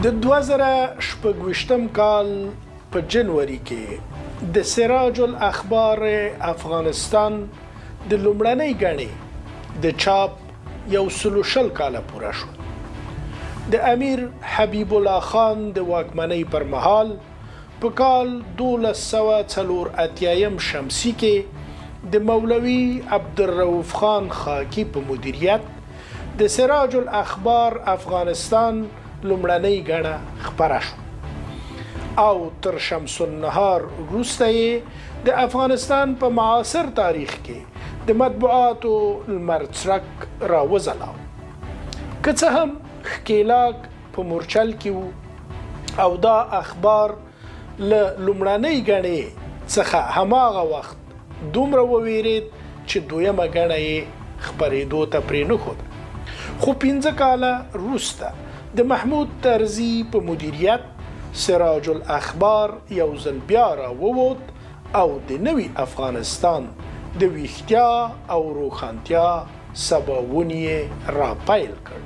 د 2016 کال په جنوري کې د سراج الاخبار افغانستان د لومړنۍ غړي د چاپ یو سلوشل کاله پوره شو. د امیر حبیب الله خان د واکمنۍ پر مهال په کال 1284 شمسي کې د مولوي عبدالرؤف خان خاکی په مدیریت د سراج الاخبار افغانستان لومړنۍ غړه خپره شو او تر شمس النهار وروسته د افغانستان په معاصر تاریخ کې د مطبوعاتو المرڅرک راوځلاو. که څه هم ښکېلاک په مورچل کې و او دا اخبار له لومړنۍ غړې څخه هماغه وخت دومره وویرید چې دویمه غړه یې خپرېدو ته پرېنښوده. خو 15 کاله وروسته د محمود طرزي په مدیریت سراج الاخبار یو ځل بیا راووت او د نوي افغانستان د ویښتیا او روښانتیا سباوون یې راپیل کړ.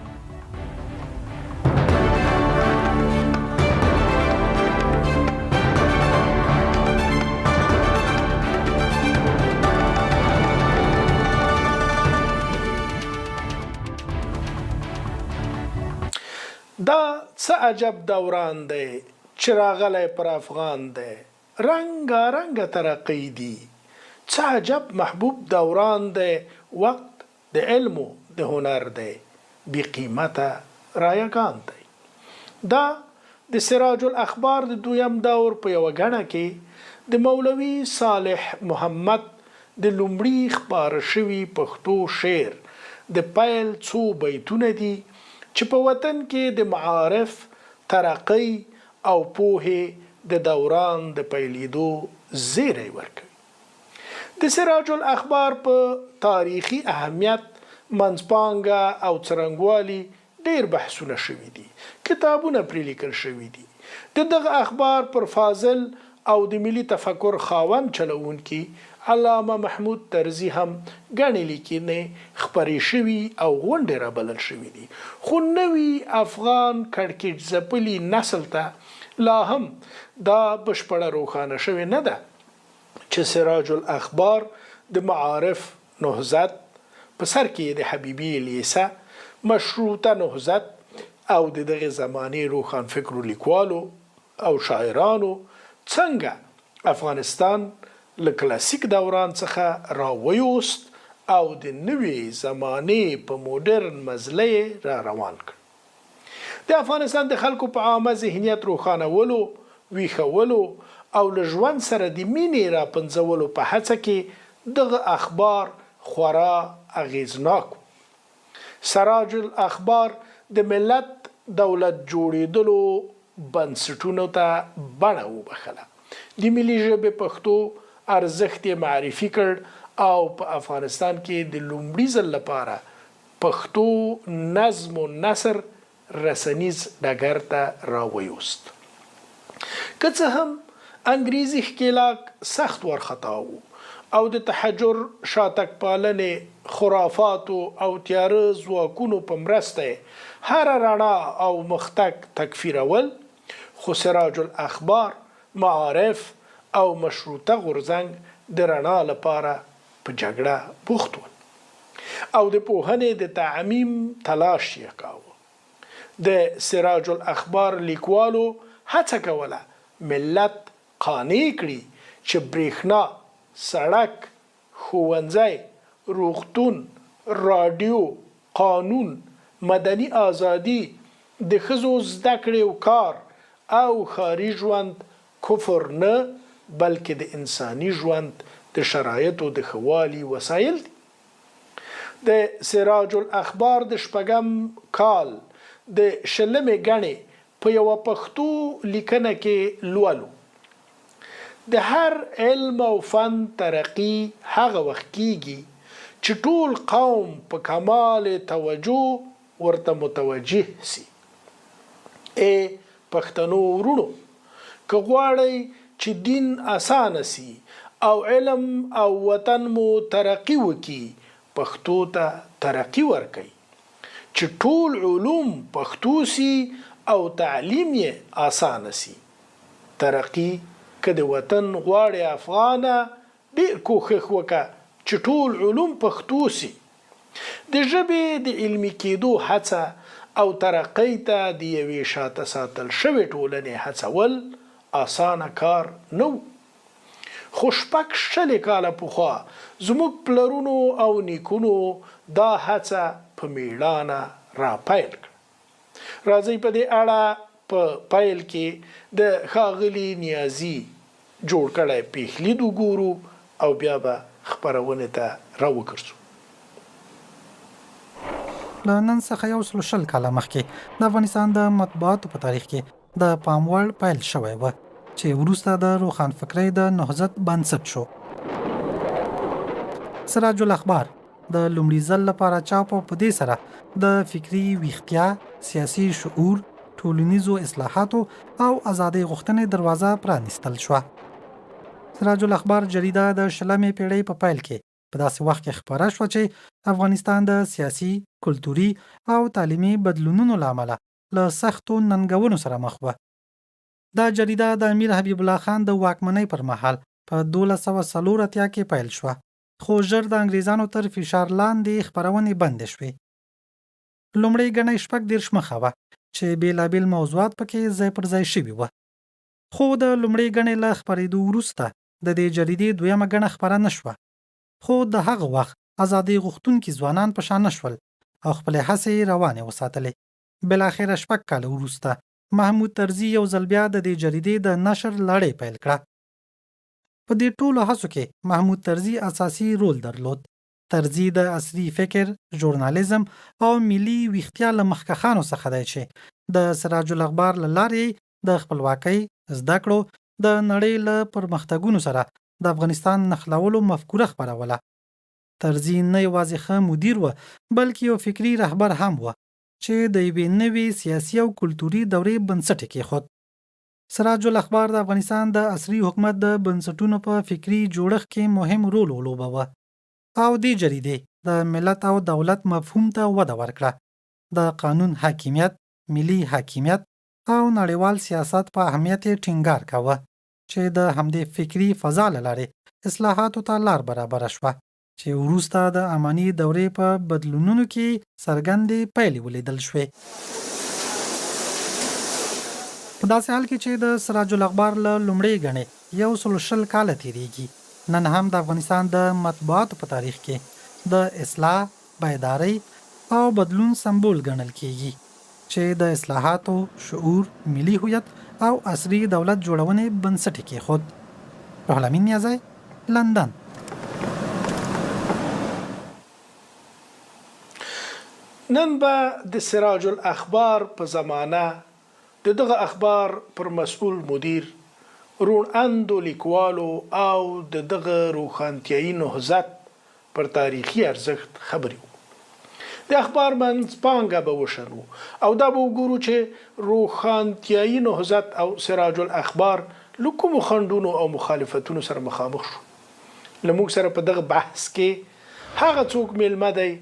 دا څه عجب دوران دی چې راغلی پر افغان دی، رنګارنګه ترقی دی. څه عجب محبوب دوران دی، وقت د علم و د هنر دی، بی قیمته رایگان دی. دا د سراج الاخبار د دویم دور په یوه غړه کې د مولوي صالح محمد د لومړي خپاره شوي پښتو شعر د پیل څو بیتونه دي چې په وطن کې د معارف، ترقی او پوهې د دوران د پیلېدو زیری ورکوي. د سراج الاخبار په تاریخي اهمیت، منځپانګه او څرنګوالي ډیر بحثونه شوي دي، کتابونه پرې لیکل شوي دي. د دغه اخبار پر فاضل او د ملي تفکر خاوند چلوونکي علامه محمود طرزي هم غني لیکنې خپرې شوي او غونډې رابلل شوي دي. خو نوي افغان کړکېچ ځپلي نسل ته لا هم دا بشپړه روښانه شوې نه ده چې سراج الاخبار د معارف نهضت په سر کې د حبیبي لیسه، مشروطه نهضت او د دغه زمانې روښان فکرو لیکوالو او شاعرانو څنګه افغانستان له کلاسیک دوران څخه راویوست او د نوې زمانې په موډرن مزله را روان کړ. د افغانستان د خلکو په عامه ذهنیت روښانولو، ویښولو او له ژوند سره د مینې را پنځولو په هڅه کې دغه اخبار خورا اغیزناک. سراج الاخبار د ملت دولت جوړېدلو بنسټونو ته بڼه وبخله، د ملي ژبې پښتو ارزښت یې معرفي کړ او په افغانستان کې د لومړي ځل لپاره پښتو نظم و نثر رسنیز ډګر ته راویوست. که څه هم انګریزي ښکېلاک سخت وارخطا و او د تحجر، شاتګ پالنې، خرافاتو او تیاره ځواکونو په مرسته هره رڼا او مختګ تکفیرول، خو سراج الاخبار معارف او مشروطه غورځنګ د رڼا لپاره په جګړه بوخت ول او د پوهنې د تعمیم تلاش یې کاوه. د سراج الاخبار لیکوالو هڅه کوله ملت قانع کړي چې برېښنا، سړک، ښوونځی، روغتون، راډیو، قانون، مدني ازادي، د ښځو زده کړې او کار او ښاري ژوند کفر نه بلکې د انساني ژوند د شرایطو د ښه والي وسایل دي. د سراج الاخبار د شپږم کال د 20 غړې په یوه پښتو لیکنه کې لولو: د هر علم او فن ترقی هغه وخت کیږي چې ټول قوم په کمال توجه ورته متوجه سي. ای پښتنو ورونو، که غواړئ چې دین اسانه سي او علم او وطن مو ترقی وکي، پښتو ته ترقی ورکړئ چې ټول علوم پښتو سي او تعلیم یې آسانه سي. ترقی که د وطن غواړي افغانه ډیر کوښښ وکړه چې ټول علوم پښتو سي. د ژبې د علمي کېدو هڅه او ترقۍ ته د یوې شاته ساتل شوې ټولنې هڅول آسانه کار نه و. خو شپږ شلې کاله پخوا زموږ پلرونو او نیکونو دا هڅه په میړانه راپیل کړه. راځئ په دې اړه په پیل کې د ښاغلي نیازي جوړ کړی پیښلید وګورو او بیا به خپرونې ته راوګرځو. له نن څخه 120 کاله مخکې د افغانستان د مطبوعاتو په تاریخ کې د پام وړ پیل شوی و چې وروسته د روښانفکرۍ د نهضت بنسټ شو. سراج الاخبار د لومړي ځل لپاره چاپ او په دې سره د فکري ویښتیا، سیاسي شعور، ټولنیزو اصلاحاتو او ازادۍ غوښتنې دروازه پرانیستل شوه. سراج الاخبار جریده د 20مې پیړۍ په پیل کې په داسې وخت کې خپاره شوه چې افغانستان د سیاسي، کلتوري او تعلیمي بدلونونو له امله له سختو ننګونو سره مخ وه. دا جریده د امیر حبیب الله خان د واکمنۍ پر مهال په 1284 کې پیل شوه، خو ژر د انګریزانو تر فشار لاندې خپرونې بندې شوې. لومړۍ ګڼه 26 مخه وه چې بېلابېل موضوعات پکې ځای پر ځای شوي وه. خو د لومړۍ ګڼې له خپرېدو وروسته د دې جریدې دویمه ګڼه خپره نه شوه. خو د هغه وخت ازادۍ غوښتونکي ځوانان په شا نه شول او خپلې هڅې روانې وساتلې. بالاخره 6 کاله وروسته محمود طرزي یو ځل بیا د دې جریدې د نشر لړۍ پیل کړه. په دې ټولو هڅو کې محمود طرزي اساسي رول درلود. طرزي د عصري فکر، ژورنالیزم او ملي ویښتیا له مخکښانو څخه دی چې د سراج الاخبار له لارې د خپلواکۍ، زده کړو، د نړۍ له پرمختګونو سره د افغانستان نښلولو مفکوره خپروله. طرزي نه یوازې ښه مدیر و بلکې یو فکري رهبر هم و چې د یوې نوې سیاسي او کلتوري دورې بنسټ یې کېښود. سراج الاخبار د افغانستان د عصري حکومت د بنسټونو په فکري جوړښت کې مهم رول ولوباوه او دې جریدې د ملت او دولت مفهوم ته وده ورکړه. د قانون حاکمیت، ملي حاکمیت او نړیوال سیاست په اهمیت یې ټینګار کاوه چې د همدې فکري فضا له لارې اصلاحاتو ته لار برابره شوه چې وروسته د اماني دورې په بدلونونو کې څرګندې پایلې ولیدل شوې. په داسې حال کې چې د سراج الاخبار له لومړۍ ګڼې 120 کاله تیریږي، نن هم د افغانستان د مطبوعاتو په تاریخ کې د اصلاح، بیدارۍ او بدلون سمبول ګڼل کیږي چې د اصلاحاتو، شعور، ملي هویت او عصري دولت جوړونې بنسټ یې کېښود. روح الامین نیازی، لندن. نن به د سراج الاخبار په زمانه د دغه اخبار پر مسؤل مدیر، روڼ اندو لیکوالو او د دغه روښانتیایي نهضت پر تاریخي ارزښت خبرې وو. د اخبار منځپانګه به وشنو او دا به وګورو چې روښانتیایي نهضت او سراج الاخبار له کومو خنډونو او مخالفتونو سره مخامخ شو. له موږ سره په دغه بحث کې هغه څوک میلمه دی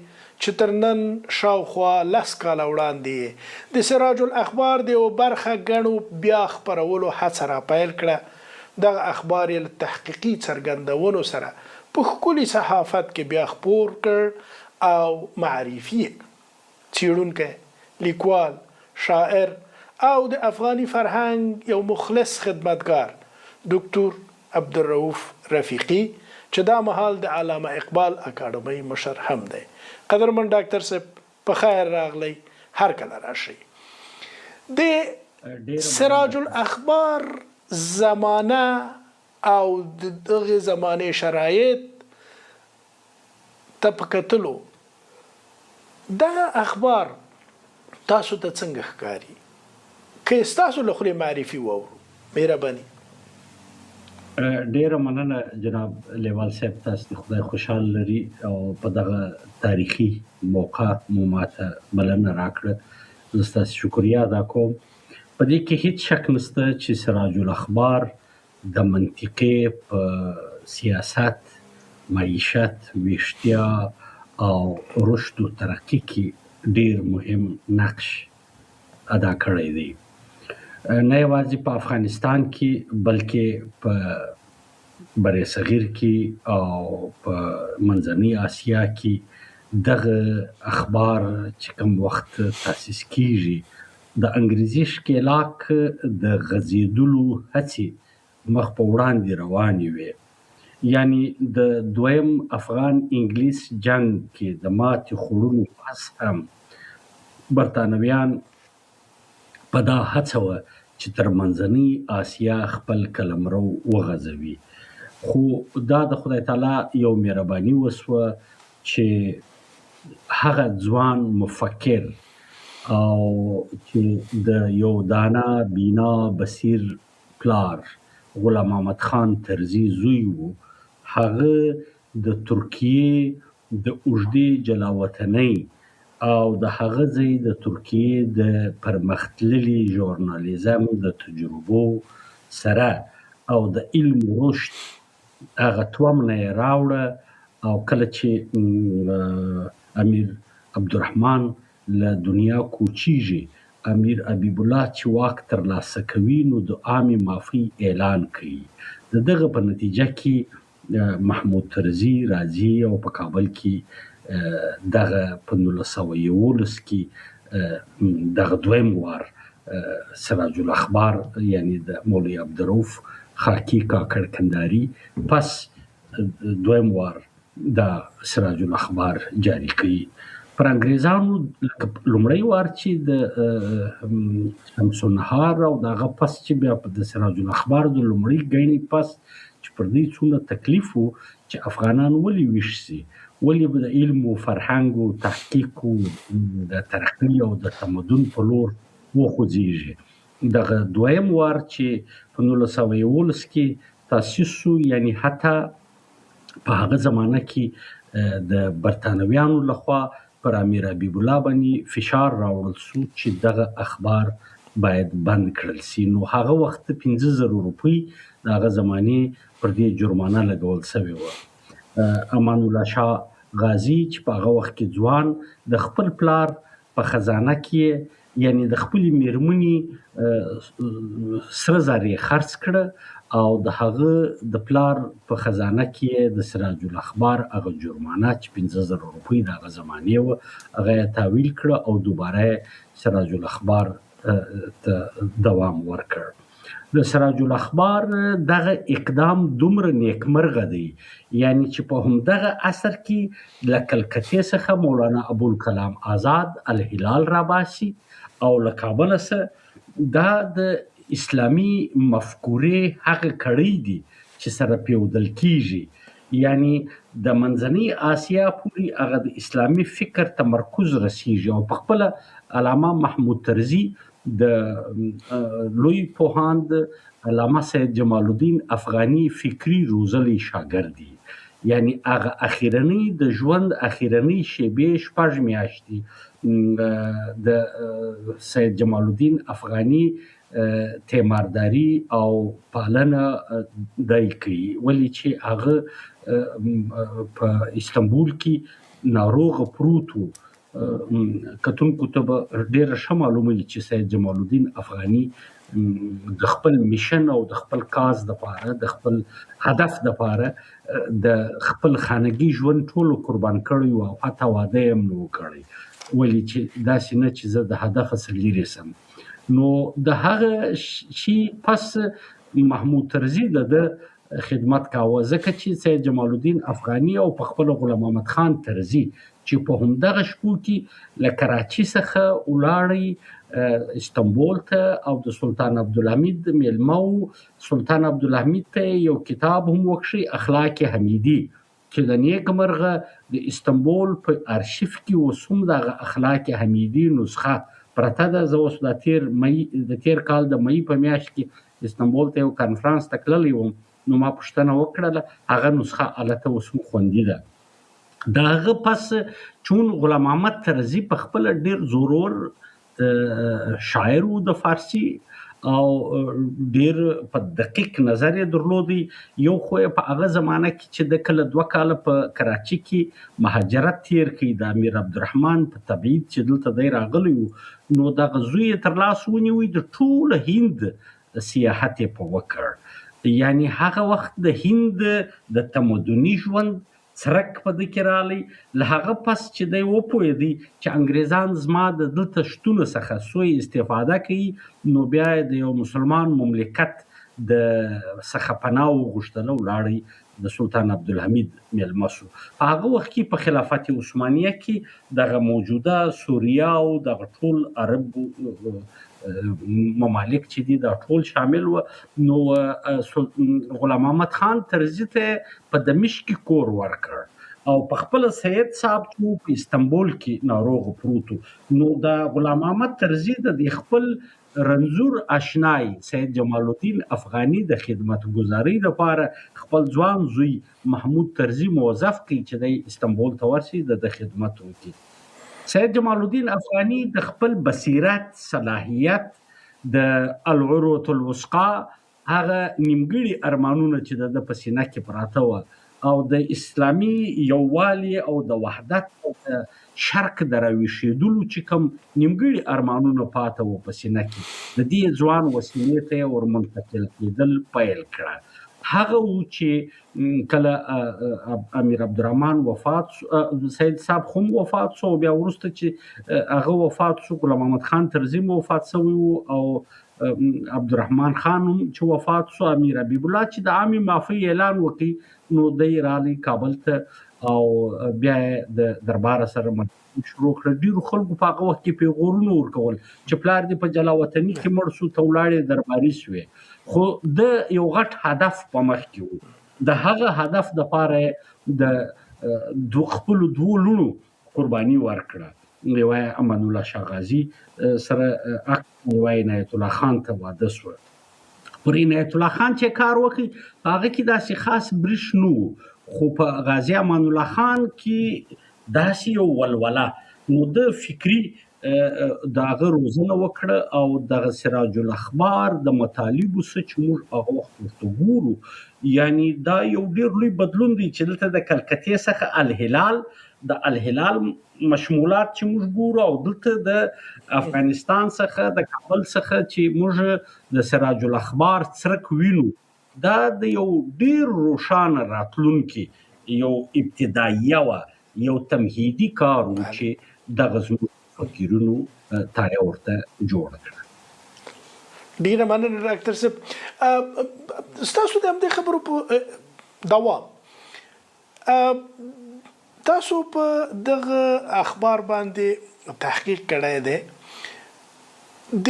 چې تر نن شاوخوا 10 کاله وړاندې د سراج الاخبار د یو برخه ګڼو بیا خپرولو هڅه راپیل کړه. دغه اخبار یې له تحقیقي څرګندونو سره په ښکلي صحافت کې بیا خپور کړ او معرفي یې. څېړونکی، لیکوال، شاعر او د افغاني فرهنګ یو مخلص خدمتګار دکتور عبدالرؤف رفیقي چې دا مهال د علامه اقبال اکاډمۍ مشر هم دی. قدرمن ډاکټر صاحب په خیر راغلی، هر کله راشئ. د سراج الاخبار زمانه او د دغه زمانه شرایط ته په کتلو دغه اخبار تاسو ته څنګه ښکاري؟ که ستاسو له خولې معرفي واورو، مهرباني. ډیره مننه جناب لیوال صاحب، تاسو خدای خوشحال لري او په دغه تاریخي موقع مو ماته بلنه راکړه. زه ستاسو شکریه ادا کوم. په دې کې هیڅ شک نشته چې سراج الاخبار د منطقې په سیاست، معیشت، ویښتیا او رشد و ترقي کې ډیر مهم نقش ادا کړی دی. نه یوازې په افغانستان کې بلکې په بر صغیر کې او په منځنۍ اسیا کې دغه اخبار چې کوم وخت تاسیس کیږي د انګریزي ښکېلاک د غځېدلو هڅې مخ په وړاندې روانې وې. یعنی د دویم افغان انګلیس جنگ کې د ماتې خوړلو پس هم برتانویان په دا هڅه وه چې تر منځنۍ اسیا خپل قلمرو وغځوي. خو دا د خدای تعالی یو مهرباني وسوه چې هغه ځوان مفکر او چې د یو دانا بینا بصیر پلار غلام محمد خان طرزي زوی و، هغه د ترکیې د اوږدې جلاوطنۍ او د هغه ځای د ترکیې د پرمختللي ژورنالیزم د تجربو سره او د علم رشد هغه تومنه یې راوړه. او کله چې امیر عبدالرحمن له دنیا کوچیږي، امیر حبیب الله چې واک ترلاسه کوي نو د عامې معافي اعلان کوي. د دغه په نتیجه کې محمود طرزي راځي او په کابل کې دغه په 1911 کې دغه دویم وار سراج الاخبار یعنی د مولوی عبدالرؤف خاکی کاکړ کندهاري پس دویم وار د سراج الاخبار جاری کوي. پر انګریزانو لومړی وار چې د شمس النهار او دغه پس چې بیا د سراج الاخبار د لومړۍ ګڼې پس چې پر دې څومره تکلیف و چې افغانان ولې ویښ سي، ولې به د علم او فرهنګ او تحقیق او د ترقي او د تمدن په لور وخوځېږي. دغه دویم وار چې په 1911 کې تاسیس شو، یعنی حتی په هغه زمانه کې د برتانویانو لخوا پر امیر حبیب الله باندې فشار راوړل شو چې دغه اخبار باید بند کړل سي. نو هغه وخت 15,000 روپۍ د هغه زمانې پر دې جرمانه لګول شوې وه. امان الله شاه غازي چې په هغه وخت کې ځوان د خپل پلار په خزانه کې یعنی د خپلې میرمنې سره زر یې خرڅ کړه او د هغه د پلار په خزانه کې د سراج الاخبار هغه جرمانه چې 15,000 روپۍ د هغه زمانې وه هغه یې تحویل کړه او دوباره سراج الاخبار ته دوام ورکړ. د سراج الاخبار دغه اقدام دومره نیکمرغه دی، یعنی چې په همدغه عصر کې له کلکتې څخه مولانا ابوالکلام آزاد الهلال راباسي او له کابل څخه دا د اسلامي مفکورې هغه کړۍ دي چې سره پیودل کیږي. یعنی د منځنۍ اسیا پورې هغه د اسلامي فکر تمرکز رسیږي او په خپله علامه محمود طرزي د لوی پوهاند علامه سید جمال الدین افغاني فکری روزلی شاګرد دي. یعنی هغه اخیرنی د ژوند اخیرنی شیبې 6 میاشتې د سید جمال الدین افغاني تیمارداری او پالنه دای کوي، ولی چې هغه په استنبول کې ناروغ پروت و. کتونکو ته به ډیره ښه معلومه وي چې سید جمال الدین افغاني د خپل میشن او د خپل کاز دپاره د خپل هدف دپاره د خپل خانګي ژوند ټولو قربان کړی و او حتی واده یې هم نه و کړی، ولې چې داسې نه چې زه د هدف څخه لرې سم. نو د هغه شي پس محمود طرزي د خدمت کاوه، ځکه چې سید جمال الدین افغاني او په خپل غلام محمد خان طرزي چې په همدغه شپو کې له کراچي څخه ولاړی استنبول ته او د سلطان عبدالحمید میلمه سلطان عبدالحمید ته یو کتاب هم وکشي اخلاق حمیدي چې د نیک مرغه د استنبول په ارشیف کې اوس هم دغه اخلاق حمیدي نسخه پرته ده. زه اوس د تیر کال د مئی په میاشت کې استنبول ته یو کانفرانس ته تللی وم، نو ما پوښتنه وکړله هغه نسخه هلته اوس هم خوندي ده. د هغه پس چون غلام محمد طرزي په خپل ډیر زورور شاعر و د فارسي او ډیر په دقیق نظر یې درلودي. یو خو په هغه زمانه کې چې د کله 2 کاله په کراچي کې مهاجرت تیر کړي د امیر عبدالرحمن په تبعید چې دلته دی راغلی وو، نو دغه زوی یې تر لاس ونیوی، د ټول هند سیاحت یې په وکړ. یعنی هغه وخت د هند د تمدني ژوند څرک په دې کې رالی. له هغه پس چې دی وپوهېدی چې انګریزان زما د دلته شتونه څخه سوی استفاده کوي، نو بیا یې د یو مسلمان مملکت د څخه پناه وغوښتله، ولاړی د سلطان عبدالحمید میلمه شو. په هغه وخت کې په خلافت عثمانیه کې دغه موجوده سوریه او دغه ټول عرب ممالک چې دي دا ټول شامل و. نو غلام محمد خان طرزي ته په دمشق کې کور ورکړ او په خپل سید صاحب چې په استنبول کې ناروغ پروت، نو دا غلام محمد طرزي د خپل رنځور آشنای سید جمال الدین افغاني د خدمتګزارۍ لپاره خپل ځوان زوی محمود طرزي موظف کړي چې د استنبول ته ورسي د خدمت وکړي. سید جمال الدین افغاني د خپل بصیرت، صلاحیت، د العروة الوثقا هغه نیمګړي ارمانونه چې د په سینه کې پراته وه او د اسلامي یووالي او د وحدت او د شرق د راویښېدلو چې کوم نیمګړي ارمانونه پاته وو په سینه کې، د دې ځوان وسیلې ته ور منتقل کېدل پیل کړه. هغه و چې کله امیر عبدالرحمن وفات سید صاحب هم وفات شو، بیا وروسته چې هغه وفات شو غلام محمد خان طرزي وفات شوی و او عبدالرحمن خان هم چې وفات شو، امیر حبیب الله چې د عامې معافۍ اعلان وکړي، نو دی رالی کابل ته او بیا د دربار سره شروع کړ. ډیرو خلکو په هغه وخت کې پیغورونه ورکول چې پلار دې په جلا وطني کې مړ شو، ته ولاړې درباري شوې. خو د یو غټ هدف په مخ کې و. د هغه هدف دپاره د خپلو 2 لوڼو قرباني ورکړه. یوه یې امان الله شاه غازي سره عقد، یوه یې عنایت الله خان ته واده شوه. پر عنایت الله خان چې کار وکړي په هغه کې داسې خاص برش نه و، خو په غازي امان الله خان کې داسې یو ولوله، نو د فکري د هغه روزنه وکړه او دغه سراج الاخبار د مطالبو څه چې موږ هغه وخت ورته ګورو، یعنی دا یو ډېر لوی بدلون دی چې دلته د کلکتې څخه الهلال د الهلال مشمولات چې موږ ګورو او دلته د افغانستان څخه د کابل څخه چې موږ د سراج الاخبار څرک وینو، دا د یو ډېر روښانه راتلونکي یو ابتدایه وه، یو تمهیدي کار و چې دغه زموږ فکرونو تایه ورته جوړه کړه. ډیره مننه ډاکټر صاحب. ستاسو د همدې خبرو په دوام تاسو په دغه اخبار باندې تحقیق کړی دی،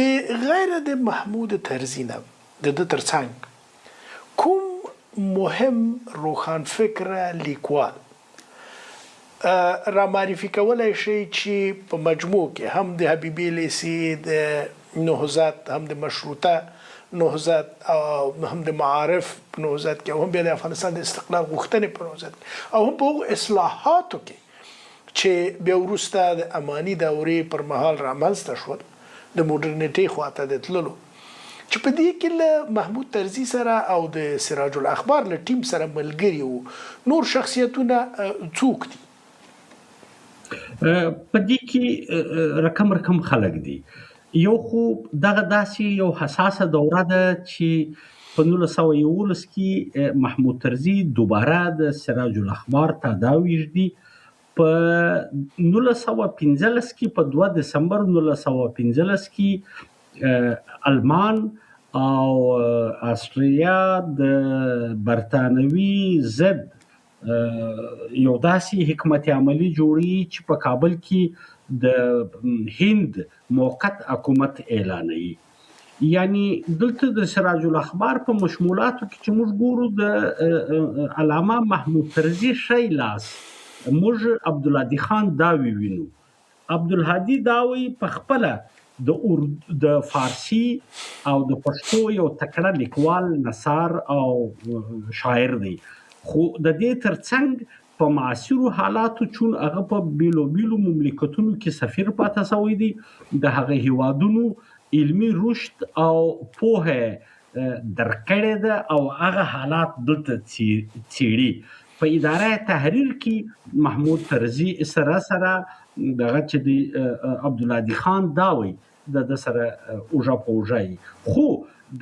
د غیر د محمود طرزي نه د ده ترڅنګ کوم مهم روښانفکره لیکوال را معرفي کولی شي چې په مجموع کې هم د حبیبي لیسي د نهضت، هم د مشروطه نهضت او هم د معارف په نهضت کې او هم بیا د افغانستان د استقلال غوښتنې په نهضت کې او هم په هغو اصلاحاتو کې چې بیا وروسته د اماني دورې پر مهال رامنځته شول، د موډرنیټۍ خواته د تللو، چې په دې کې له محمود طرزي سره او د سراج الاخبار له ټیم سره ملګري وو. نور شخصیتونه څوک دي؟ په دې کې رقم خلک دي. یو خو دغه داسې یو حساسه دوره ده چې په 1911 کې محمود طرزي دوباره د سراج الاخبار تعداو ویږدي. په 1915 کې په 2 دسمبر 1915 کې المان او استرالیا د برتانوي ضد یو داسې حکمت عملی جوړي چې په کابل کې د هند موقت حکومت اعلانوي. یعنی دلته د سراج الاخبار په مشمولاتو کې چې موږ ګورو د علامه محمود طرزي شی لاس، موږ عبدالهادي خان داوی وینو. عبدالهادي داوی په خپله د فارسی او د پښتو یو تکړه لیکوال، نثار او شاعر دی، خو د دې ترڅنګ په معاصرو حالاتو چون هغه په بیلو مملکتونو کې سفیر پاتې شوی دی، د هغه هیوادونو علمي رشد او پوهه درکړې ده او هغه حالات دلته څېړي. په اداره تحریر کې محمود طرزي سره دغه چې دی عبدالهادي خان دا وایي د سره اوژه په اوژه خو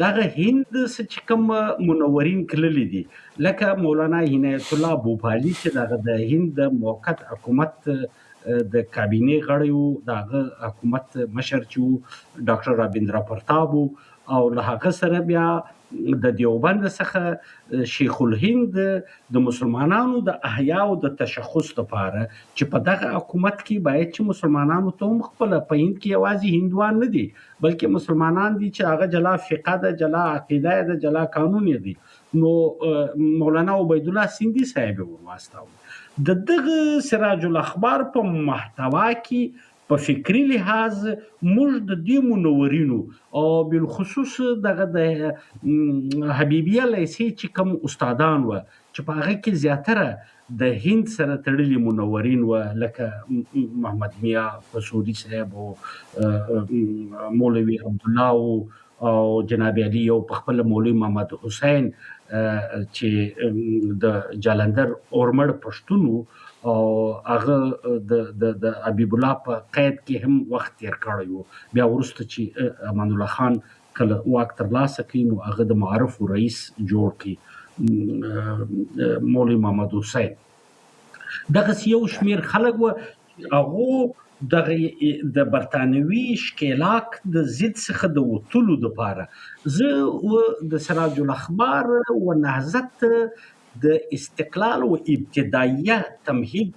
دغه هند چې کوم منورین تللي دي لکه مولانا عنایت الله بوپالي چې دغه د هند د موقت حکومت د کابینې غړی وو، دغه حکومت مشر چې وو ډاکټر رابیندرا پرتاب او له هغه سره بیا د دیوبند څخه شیخ الهند د مسلمانانو د احیا او د تشخص لپاره چې په دغه حکومت کې باید چې مسلمانانو ته هم خپل په هند کې یوازې هندوان نه دي بلکې مسلمانان دي چې هغه جلا فقه ده، جلا عقیده ده، جلا قانون دي. نو مولانا عبید الله سیندی صاحب ورواستاوه د دغه سراج الاخبار په محتوا کې په فکری لحاظ موږ د دې منورینو او بالخصوص دغه د حبیبیه لیسې چې کوم استادان و چې په هغه کې زیاتره د هند سره تړلي منورین و لکه محمد میا قصوري صاحب او مولوي عبدالله او جناب علي او په خپل مولوي محمد حسین چې د جالندر اورمړ پښتون او هغه د حبیب الله په قید کې هم وخت تیر کړی وو. بیا وروسته چې امان الله خان کله واک ترلاسه کړي نو هغه د معارف رئیس جوړ کړي مولوي محمد حسین. دغه یو شمیر خلک و هغه د برتانوي ښکېلاک د ضد څخه د وتلو دپاره زه د سراج الاخبار و نهضت د استقلال او ابتدایه تمهید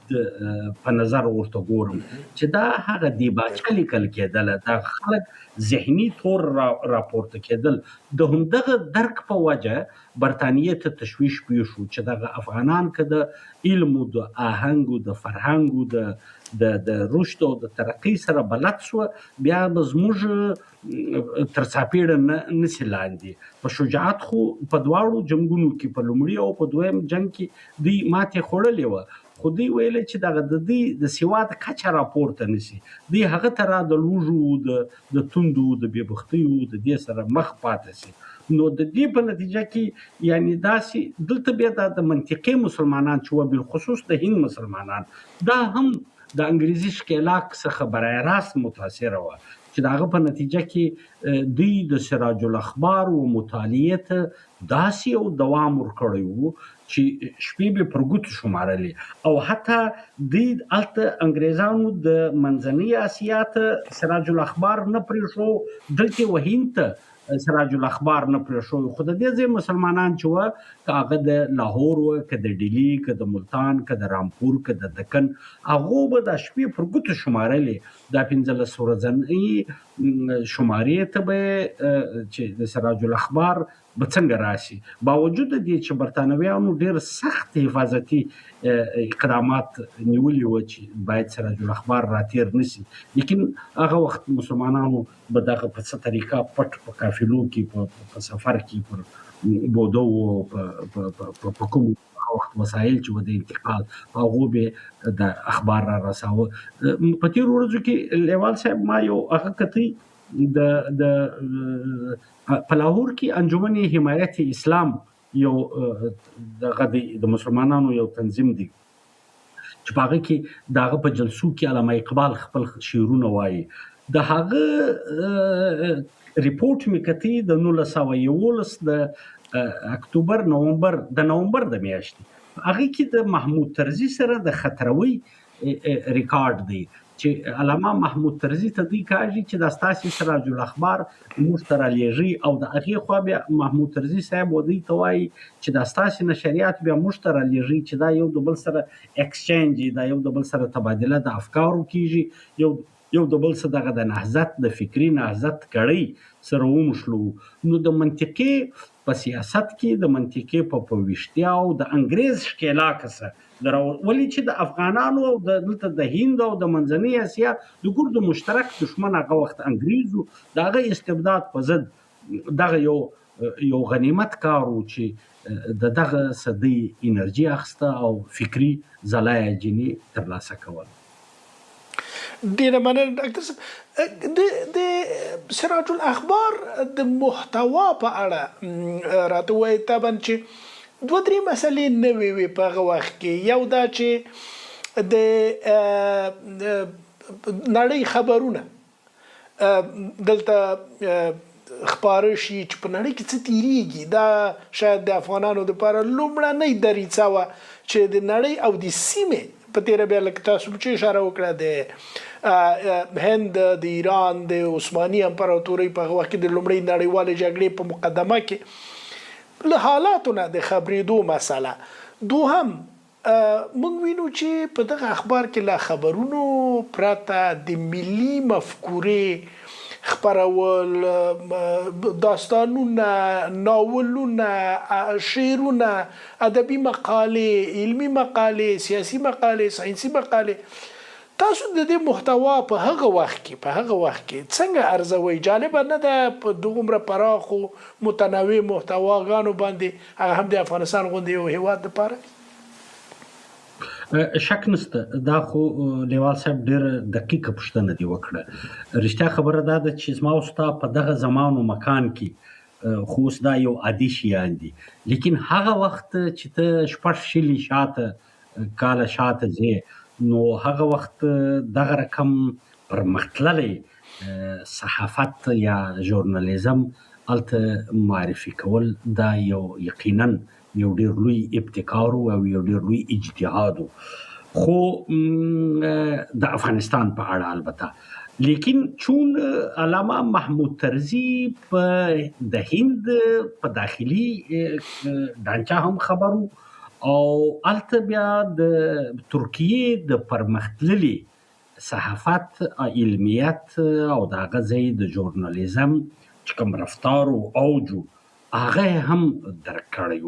په نظر ورته ګورم چې دا هغه دیباچه لیکل کېدل، دا خلک ذهني طور راپورته کېدل. د همدغه درک په وجه برطانیې ته تشویش پیښ شو چې دغه افغانان که د علم او د آهنګ او د فرهنګ او د رشد او د ترقۍ سره بلد شو بیا به زموږ تر څاپېړه نسي لاندې. په شجاعت خو په دواړو جنګونو کې په لومړي او په دویم جنګ کې دوی ماتې خوړلې وه خو دوی ویل چې دغه د دوی د سواد کچه راپورته نشي، دوی هغه ته را د لوږو د توندو د بېبختیو د دې سره مخ پاتې شي. نو د دې په نتیجه کې یعنی داسې دلته بیا د منطقي مسلمانان چې و بالخصوص د هند مسلمانان دا هم د انګریزي ښکېلاک څخه برای راست متاثره وه چې د هغه په نتیجه کې دوی د سراج الاخبار و مطالعې ته داسې یو دوام ورکړی و چې شپې به پر ګوتو شمارلې او حتی دوی هلته انګریزانو د منځنۍ اسیا ته سراج الاخبار نه پرېښو، دلته و هند ته سراج الاخبار نه پرېښو. خو د دې ځای مسلمانان چې وه که هغه د لاهور و که د ډیلي که د ملتان که د رامپور که د دکن هغو به دا شپې پر ګوتو شمارلې. دا 15 ورځنۍ شمارې ته به چې د سراج الاخبار به څنګه راشي باوجود دې چې برطانویانو ډېر سخت حفاظتي اقدامات نیولي وو چې باید سراج الاخبار راتیر نشي، لیکن هغه وخت مسلمانانو به دغه په څه طریقه پټ په قافلو کې په سفر کې پر بودو په کوم وخت وسایل چې و د انتقال هغو به د اخبار را رساوه. په تېرو ورځو کې لیوال صاحب ما یو هغه کتئ د په لاهور کې انجمن حمایت اسلام یو دغه د مسلمانانو یو تنظیم دی چې په هغه کې د هغه په جلسو کې علامه اقبال خپل شعرونه وایي. د هغه ریپورټ مې کتئ د 1911 د اکتوبر نومبر د میاشتې هغه کې د محمود طرزي سره د خطروي ریکارډ دی چې علامه محمود طرزي ته دوی کاږي چې دا ستاسې سراج الاخبار موږ ته رالیږي او د هغې خوا بیا محمود طرزي صاحب دوی ته وایي چې دا ستاسې نشریات بیا موږ ته رالیږي چې دا یو د بل سره ایکسچینج دا یو د بل سره تبادله د افکارو کیږي، یو د بل سره دغه د نهضت د فکري نهضت کړۍ سره ومشلو. نو د منطقي په سیاست کې د منطقي په پویشتیا او د انګریز ښکېلاک سره ولې چې د افغانانو او دلته د هند او د منځنۍ اسیا د ګردو مشترک دشمن هغه وخت انګریزو د هغه استبداد په ضد دغه یو غنیمت کار و چې د دغه صدۍ انرژي اخیسته او فکري ځلا یې جني ترلاسه کول. ډیره مننه ډاکټر صاحب. د سراج الاخبار د محتوا په اړه راته وایي طبعا چې دوه درې مسلې نوې وې په هغه وخت کې. یو دا چې د نړۍ خبرونه دلته خپاره شي چې په نړۍ کې څه تیریږي. دا شاید د افغانانو لپاره لومړنۍ دریڅه وه چې د نړۍ او د سیمې په تیره بیا لکه تاسو چې اشاره وکړه د هند د ایران د عثماني امپراتورۍ په هغه وخت کې د لومړۍ نړیوالې جګړې په مقدمه کې له حالاتو نه د خبرېدو مسله. دوهم موږ وینو چې په دغه اخبار کې له خبرونو پرته د ملي مفکورې خپرول، داستانونه، ناولونه، شعرونه، ادبي مقالې، علمي مقالې، سیاسي مقالې، ساینسي مقالې. تاسو د دې محتوا په هغه وخت کې څنګه ارزوئ؟ جالبه نه ده په دومره پراخو متنوع محتواګانو باندې، هغه هم د افغانستان غوندې یو هیواد لپاره؟ شک نشته. دا خو لیوال صاحب ډېر دقیقه پوښتنه دی وکړه. رښتیا خبره دا ده چې زما او ستا په دغه زمان او مکان کې خو اوس دا یو عادي شیان دي، لیکن هغه وخت چې ته شپږ شلي شاته کاله شاته ځې، نو هغه وخت دغه رقم پرمختللی صحافت یا ژورنالیزم هلته معرفي کول دا یو یقینا یو ډېر لوی ابتکار او یو ډېر لوی اجتهاد خو د افغانستان په اړه البته. لیکن چون علامه محمود طرزي په د هند په داخلي ډانچه هم خبرو او البته بیا د ترکیې د پرمختللي صحافت علمیت او د هغه ځای د ژورنالیزم چې کوم رفتار او اوجو هغه هم درک کړی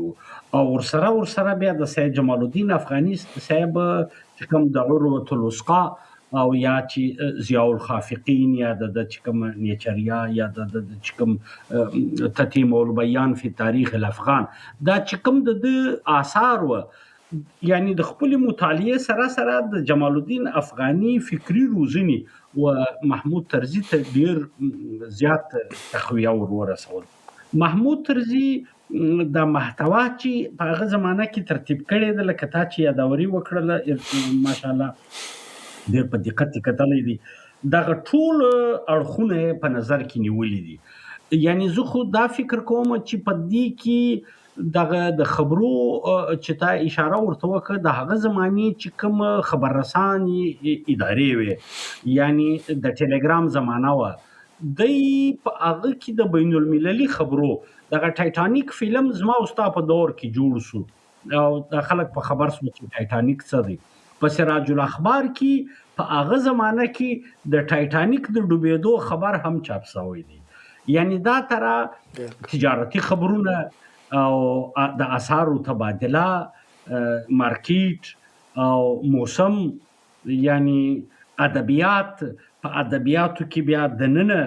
او ورسره بیا د سید جمال الدین افغاني صاحب چې کوم د عروة الوثقا او یا چې ضیاء الخافقین یا د چې کوم نیچریا یا د چې کوم تتیم البیان فی تاریخ الافغان دا چې کوم د آثار و، یعنی د خپل مطالعه سره د جمال الدین افغاني فکری روزنی و محمود طرزي ته ډیر زیات تقویه ورسول. محمود طرزي د محتوا چې په هغه زمانه کې ترتیب کړی د لکه تا چې یادوري وکړله ماشاءالله ډېر په دقت کتلی دي، دغه ټول اړخونه په نظر کې نیولي دي. یعنی زه خو دا فکر کوم چې په دې کې دغه د خبرو چې تا اشاره ورته وکړه د هغه زمانې چې کوم خبررسانې ادارې وې، یعنی د ټلګرام زمانه وه، دی په هغه کې د بین المللي خبرو دغه ټایټانیک فلم زما او ستا په دور کې جوړ شو او د خلک په خبر شو چې ټایټانیک څه دی. په سراج الاخبار کې په هغه زمانه کې د ټایټانیک د ډوبېدو خبر هم چاپ شوی دی. یعنی دا ترا تجارتي خبرونه او د اسعارو تبادله، مارکیټ او موسم، یعنی ادبیات، په ادبیاتو کې بیا د ننه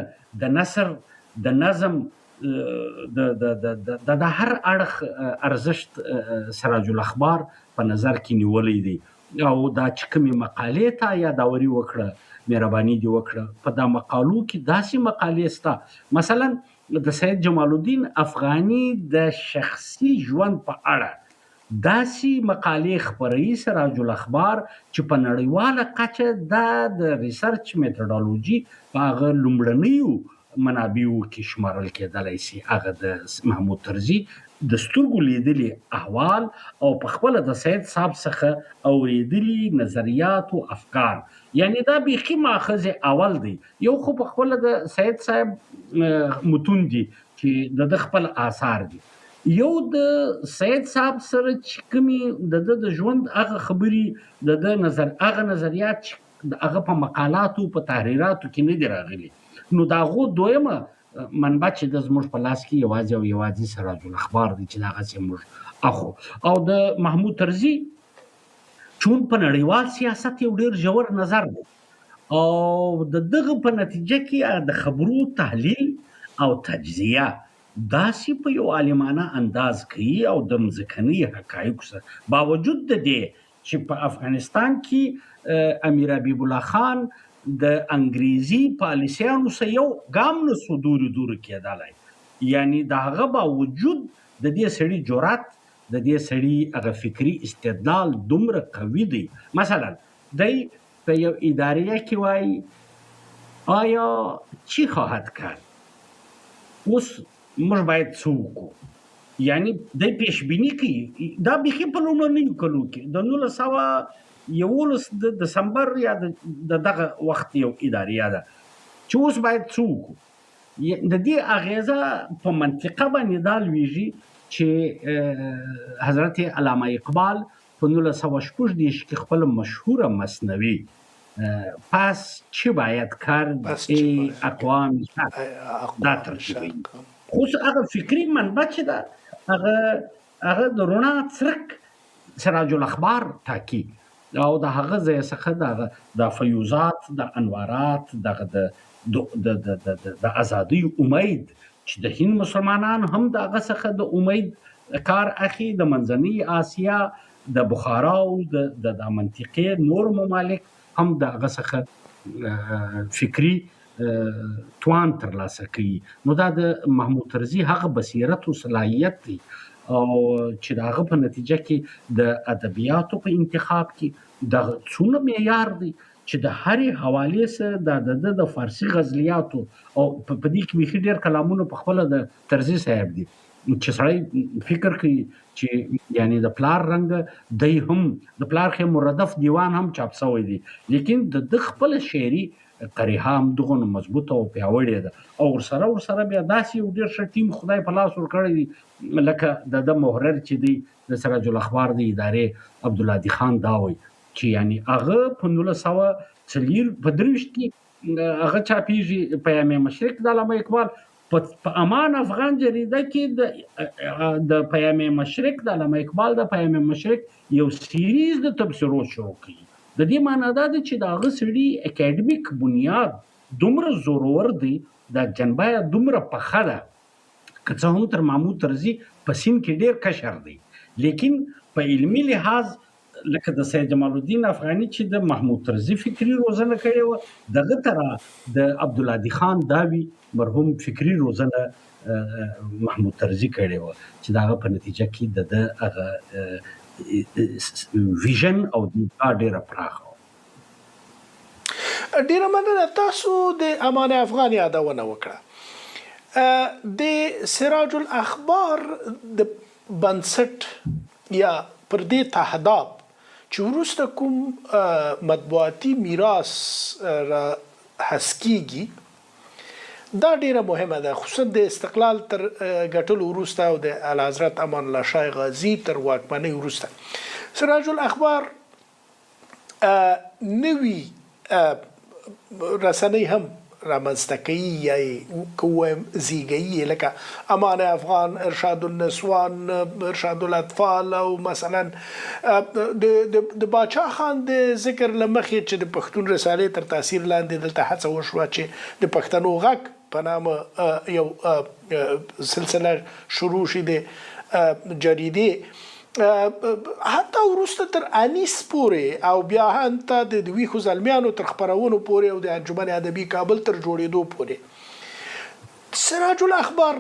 د نثر، د نظم، د هر اړخ ارزښت سراج الاخبار په نظر کې نیولې دي. او دا چې کومې مقالې ته یادوري وکړه، مهرباني دې وکړه، په دا مقالو کې داسې مقالې سته مثلا د سید جمال الدین افغاني د شخصي ژوند په اړه داسې مقالې خپروي سراج الاخبار چې په نړیواله کچه دا د ریسرچ میتودولوژي په هغه لومړنیو منابعو کې شمارل کېدلی شي. هغه د محمود طرزي د سترګو لیدلي احوال او په خپله د سید صاحب څخه اوریدلي نظریات او افکار، یعنی دا بیخي ماخذ اول دی. یو خو په خپله د سید صاحب متون دي چې د خپل آثار دي، یو د سید صاحب سره چې کومې د ژوند هغه خبرې د نظر هغه نظریات چې هغه په مقالاتو په تحریراتو کې نه دي راغلي، نو د هغو دویمه منبع چې د زموږ په لاس کې یوازې او یوازې سراج الاخبار دی چې دغسې موږ اخو. او د محمود طرزي چون په نړیوال سیاست یو ډېر ژور نظر دی او د دغه په نتیجه کې د خبرو تحلیل او تجزیه داسې په یو عالمانه انداز کوي او د مځکني حقایقو سره باوجود د دې چې په افغانستان کې امیر حبیب الله خان د انګریزي پالیسیانو سره یو ګام نه سو دوري کېدلی، یعنی د هغه باوجود د دې سړي جرأت، د دې سړي هغه فکري استدلال دومره قوي دی. مثلا دی په یو اداریه کې وایي آیا چی خواهد کرد، اوس موږ باید څه وکړو. یعنی دی پیشبیني کوي، دا بیخي په لومړنیو کلو کې د 1911 د دسمبر یا د دغه وخت یو اداریه ده چې اوس باید څه وکړو. د دې اغیزه په منطقه باندې دا لویږي چې حضرت علامه اقبال په 1916 کې خپل مشهوره مثنوي پس چه باید کرد ای اقوام شرق دا ترجمه، خو هغه فکري منبع چې ده هغه د رڼا څرک سراج الاخبار ټاکي او د هغه ځای څخه د فیوزات، د انوارات، د ازادۍ امید چې د هند مسلمانان هم د هغه څخه د امید کار اخی، د منځنۍ آسیا، د بخارا او د منطقې نور ممالک هم د هغه څخه فکري توان ترلاسه کوي. نو دا د محمود طرزي هغه بصیرت او صلاحیت دی او چې د هغه په نتیجه کې د ادبیاتو په انتخاب کې د څونه معیار دی چې د هرې حوالې سره د فارسي غزلیاتو او په دې کې بیخي ډېر کلامونه په خپله د طرزي صاحب دي چې سړی فکر کوي چې یعنی د پلار رنګ دی هم د پلار خې مردف دیوان هم چاپ شوی دی، لیکن د خپل شعري قریحه هم دغه مضبوطه او پیاوړې ده او ورسره بیا داسې یو ډېر ښه ټیم خدای په لاس ورکړی دی لکه د محرر چې دی د سراج الاخبار د ادارې عبدالهادي خان دا وایي چې یعنی هغه په 1923 کې هغه چاپیږي پیام مشرق د علامه اقبال په امان افغان جریده کې د پیام مشرق د علامه اقبال د پیام مشرق یو سیریز د تبصرو شروع کړي. د دې معنی دا ده چې د هغه سړي اکیډمیک بنیاد دومره زورور دی، د جنبه دومره پخه ده که څه هم تر محمود طرزي په سین کې ډېر کشر دی، لیکن په علمي لحاظ لکه د سید جمال الدین افغاني چې د محمود طرزي فکري روزنه کړې وه، دغه طرح د عبدالهادي خان داوي مرحوم فکري روزنه محمود طرزي کړې وه چې د هغه په نتیجه کې د هغه ویژن او دیدګاه ډېره پراخه وه. ډیره مننه. تاسو د امان افغان یادونه وکړه. د سراج الاخبار د بنسټ یا پر دې تهداب چې وروسته کوم مطبوعاتي میراث را حسکیږي دا ډیره مهمه ده، خصوصا د استقلال تر ګټلو وروسته او د اعلیحضرت امان الله شاه غازي تر واکمنۍ وروسته سراج الاخبار نوي رسنۍ هم رامنځته کوي یا کوم زیږي لکه امان افغان، ارشاد النسوان، ارشاد الاطفال او مثلا د باچا خان د ذکر لمخې چې د پښتون رسالې تر تاثیر لاندې دلته هڅه وشوه چې د پښتنو غږ په نامه یو سلسله شروع شي د جریدې، حتی وروسته تر انیس پورې او بیا هلته د ویښو زلمیانو تر خپرونو پورې او د انجمن ادبي کابل تر جوړېدو پورې سراج الاخبار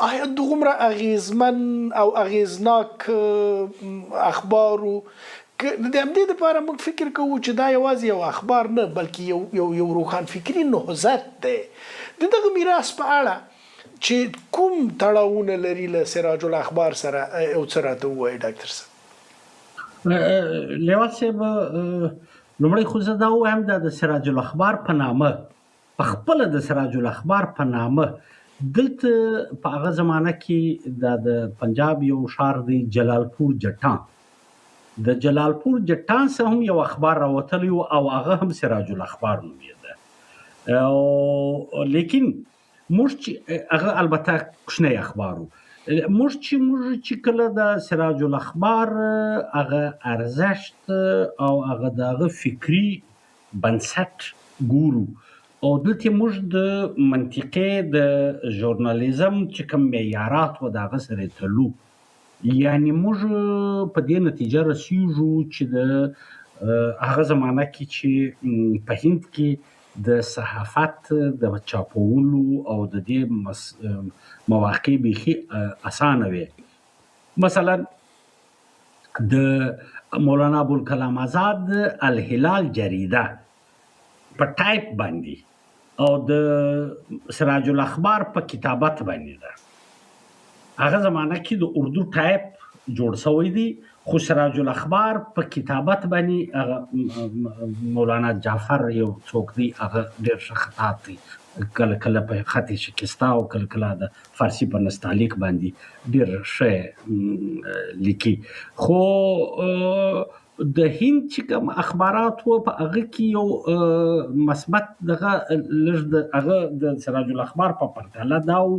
آیا دومره اغیزمن او اغیزناک اخبارو د همدې لپاره موږ فکر کوو چې دا یوازې یو اخبار نه بلکې یو روښان فکري نهضت دی. د دغه میراث په اړه چې کوم تړاوونه لري له سراج الاخبار سره او څه راته ووایي ډاکټر صاحب؟ لیوال صاحب لومړی خو زه دا ووایم دا د سراج الاخبار په نامه په خپله د سراج الاخبار په نامه دلته په هغه زمانه کې د پنجاب یو ښار دی جلالپور جټان، د جلالپور جټان څخه هم یو اخبار راوتلی و او هغه هم سراج الاخبار نومیده، لیکن موږ چې هغه البته کوچنی اخبار و، موږ چې کله د سراج الاخبار هغه ارزښت او هغه د هغه فکري بنسټ ګورو او دلته موږ د منطقې د ژورنالیزم چې کوم معیارات و د هغه سره تلو یعنی موږ په دې نتیجه رسیږو چې د هغه زمانه کې چې په هند کې د صحافت د چاپولو او د دې مواقع بیخي اسانه وي. مثلا د مولانا ابوالکلام آزاد الهلال جریده په ټایپ باندې او د سراج الاخبار په کتابت باندې ده. هغه زمانه کې د اردو ټایپ جوړ شوی دی، خو سراج الاخبار په کتابت باندې مولانا جعفر یو څوک دی، هغه ډېر ښه خطاط دی، کله کله په خط شکسته او کله کله د فارسي په نستعلیق باندې ډېر ښه لیکي. خو د هند چې کوم اخبارات وو په هغه کې یو مثبت دغه لږ د هغه د سراج الاخبار په پرتله دا و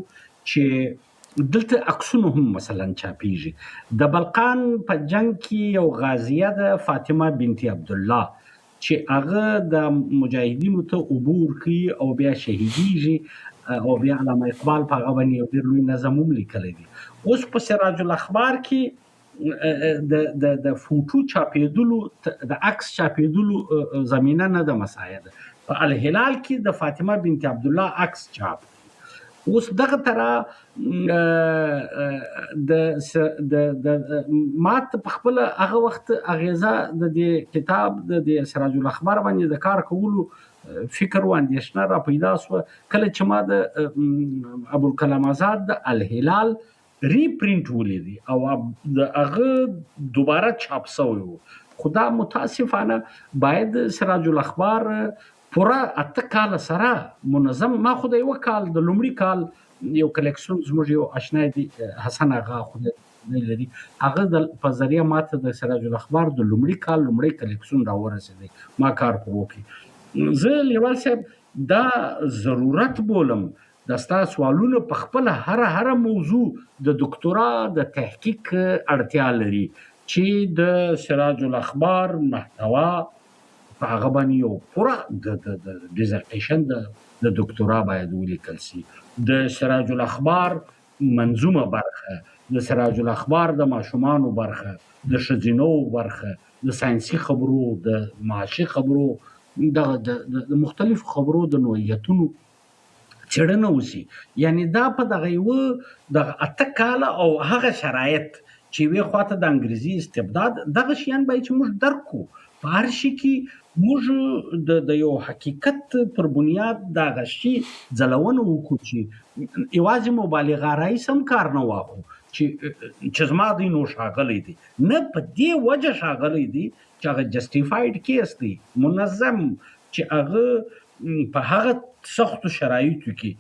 چې دلته عکسونه هم مثلا چاپیږي. د بلقان په جنگ کې یو غازیه ده فاطمه بنت عبدالله چې هغه د مجاهدینو ته عبور کوي او بیا شهیدیږي او بیا علامه اقبال په هغه باندې یو ډېر لوی نظم هم لیکلی دی. اوس په سراج الاخبار کې د فوټو چاپېدلو د عکس چاپېدلو زمینه نه ده مساعده. په الهلال کې د فاطمه بنت عبدالله عکس چاپ. اوس دغه ترا د مات په خپل هغه وخت اغیزه د دې کتاب د سراج الاخبار باندې د کار کولو فکر و اندیشنه را پیدا شو کله چې ما د ابوالکلام آزاد د الهلال ریپرینټ ولیدی او د هغه دوباره چاپ شوی و. خدا متاسفانه باید سراج الاخبار پورا 8 کال سره منظم، ما خو د یو کال د لومړي کال یو کلیکشن زموږ یو آشنا دی حسن آغا خو نه لري، هغه په ذریعه ماته د سراج الاخبار د لومړي کال لومړی کلیکشن راورسېدی، ما کار پر وکړي. زه لیوال صاحب دا ضرورت بولم د ستا سوالونه په خپل هر موضوع د دکتورا د تحقیق اړتیا لري چې د سراج الاخبار محتوا په هغه باندې یو پوره د ډیزرټیشن د دکتورا باید ولیکل شي. د سراج الاخبار منظومه برخه، د سراج الاخبار د ماشومانو برخه، د ښځینو برخه، د ساینسي خبرو، د معاشي خبرو، د مختلفو خبرو د نوعیتونو څېړنه وشي. یعنی دا په دغه یو د 8 کاله او هغه شرایط چې وی خواته د انګریزي استبداد دغه شیان باید چې موږ درک کړو. په هر شي کې موږ د یو حقیقت پر بنیاد دغه شي ځلونه وکړو چې یوازې مبالغه رئیس هم کار نه واخلو چې زما دی نو شاغلی دی، نه په دې وجه شاغلی دی چې هغه جسټیفاید کیس دی منظم چې هغه په هغه سختو شرایطو کې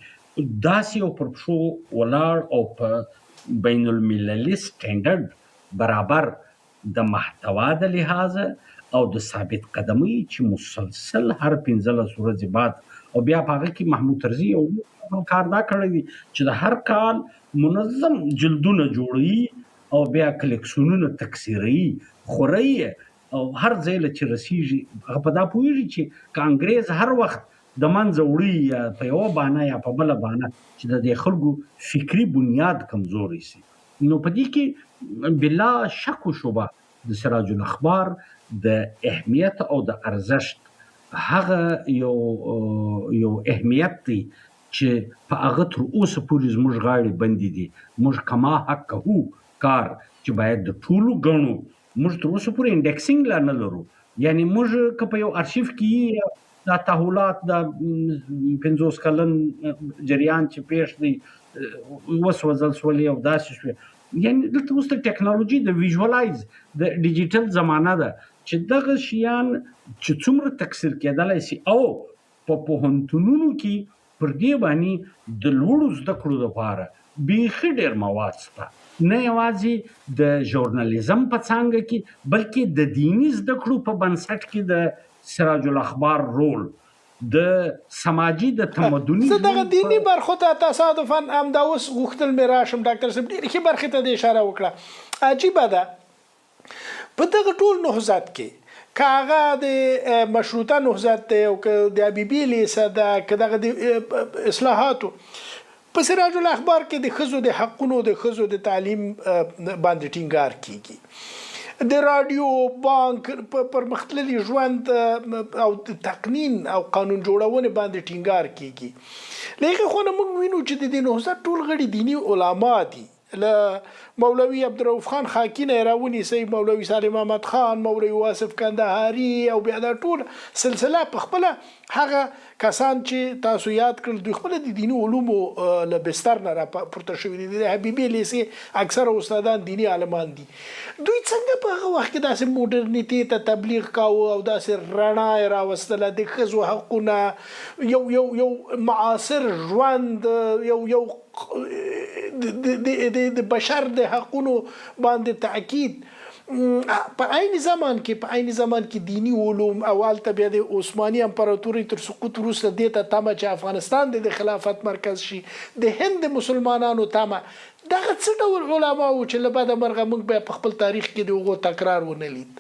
داسې او پر پښو ولاړ او په بین المللي سټینډرډ برابر د محتوا د لحاظه او د ثابت قدمۍ چې مسلسل هر 15 ورځې بعد او بیا په هغه کې محمود طرزي او کار دا کړی دی چې د هر کال منظم جلدونه جوړي او بیا کلیکشنونه تکثیري خوري او هر ځای له چې رسیږي هغه په دا پوهیږي چې کانګریز هر وخت د منځه وړي یا په یو بانه یا په بل بانه چې د خلکو فکری بنیاد کمزوري شي. نو په دې کې بلا شک و شبه د سراج الاخبار د اهمیت او د ارزښت هغه یو اهمیت دی چې په هغه تر اوسه پورې زموږ غاړې بندې دي. موږ کما حق کوو کار چې باید د ټولو ګڼو، موږ تر اوسه پورې انډیکسینګ لا نه لرو. یعنی موږ که په یو ارشیف کې دا تحولات د 50 کلن جریان چې پیښ دی وسوځل سولې او داسې شوې، یعنی دلته اوس د ټیکنالوژي د ویژوالایز د ډیجیټل زمانه ده چې دغه شیان چې څومره تکثیر کېدلی شي او په پوهنتونونو کې پر دې باندې د لوړو زده کړو لپاره بیخي ډېر مواد شته، نه یوازې د ژورنالیزم په څانګه کې بلکې د دیني زده کړو په بنسټ کې د سراج الاخبار رول د سماجی د تمدني زه دغه دینی برخو ته تصادفاً هم دا اوس غوښتل مې راشم ډاکټر صاحب ډېرې ښې برخې ته د اشاره وکړه. عجیبه ده په دغه ټول نهضت کې که هغه د مشروطه نهضت دی او که د حبیبي لیسه ده که دغه د اصلاحاتو په سراج الاخبار کې د ښځو د حقونو د ښځو د تعلیم باندې ټینګار کیږي، د رادیو بانک پرمختللي ژوند او تقنین او قانون جوړونې باندې ټینګار کیږي. لکه خو نه موږ وینو چې د دې نهضت ټول غړي دینی علما دي، له مولوي عبدالرؤف خان خاکی نه راونیسئ، مولوي سالم احمد خان، مولوي واصف کندهاري او بیا دا ټول سلسله په خپله هغه کسان چې تاسو یاد کړل دوی خپله د دیني علومو له بستر نه راپورته شوي دي. د حبیبي لیسې اکثره استادان دیني عالمان دي. دوی څنګه په هغه وخت کې داسې موډرنیټي ته تبلیغ کاوه او داسې رڼا یې راوستله، د ښځو حقونه، یو معاصر ژوند، یو د بشر د حقونو باندې تاکید. په عین زمان کې دینی علوم اول ته بیا د عثماني امپراتورۍ تر سقوط وروسته دې ته تمه چې افغانستان د خلافت مرکز شي، د هند مسلمانانو تمه، دغه څه ډول علما وو چې له بده مرغه موږ بیا په خپل تاریخ کې د هغو تکرار ونه لید؟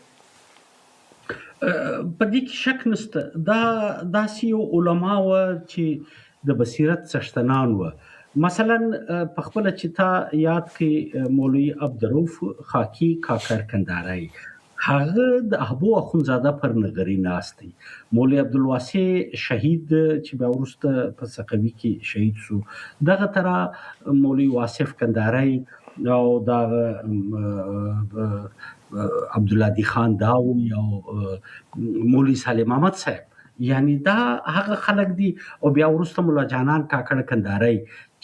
په دې کې شک نشته، داسې یو علما وو چې د بصیرت څښتنان وو. مثلا په خپل چې تا یاد کې مولوي عبدالرؤف خاکی کاکر کندهاري، هغه د احبو اخونزاده پر نغري ناست دی. مولوي عبدالواسع شهید چې بیا وروسته په سقوي کې شهید شو، دغه ترا مولوي واصف کندهاري او د عبدالهادي خان داوي او مولوي سالم احمد صاحب، یعنی دا هغه خلک دي. او بیا وروسته مولا جانان کاکړ کندهاري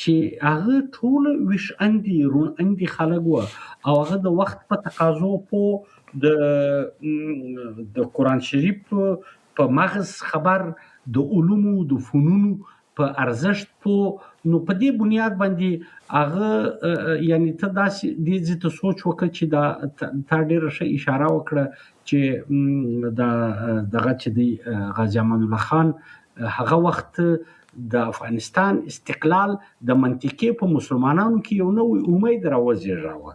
چې هغه ټول ویش اندي رون اندي خلک وو، او هغه د وخت په تقاضو د قرآن شریف په مغز خبر، د علومو د فنونو په ارزښت نو په دې بنیاد باندې هغه یعنی ته داسې دې ته سوچ وکړه چې دا تا ډېره ښه اشاره وکړه چې دغه چې دی غازي امان الله خان هغه وخت د افغانستان استقلال د منطقې په مسلمانانو کې یو نوی امید راوزېږاوه.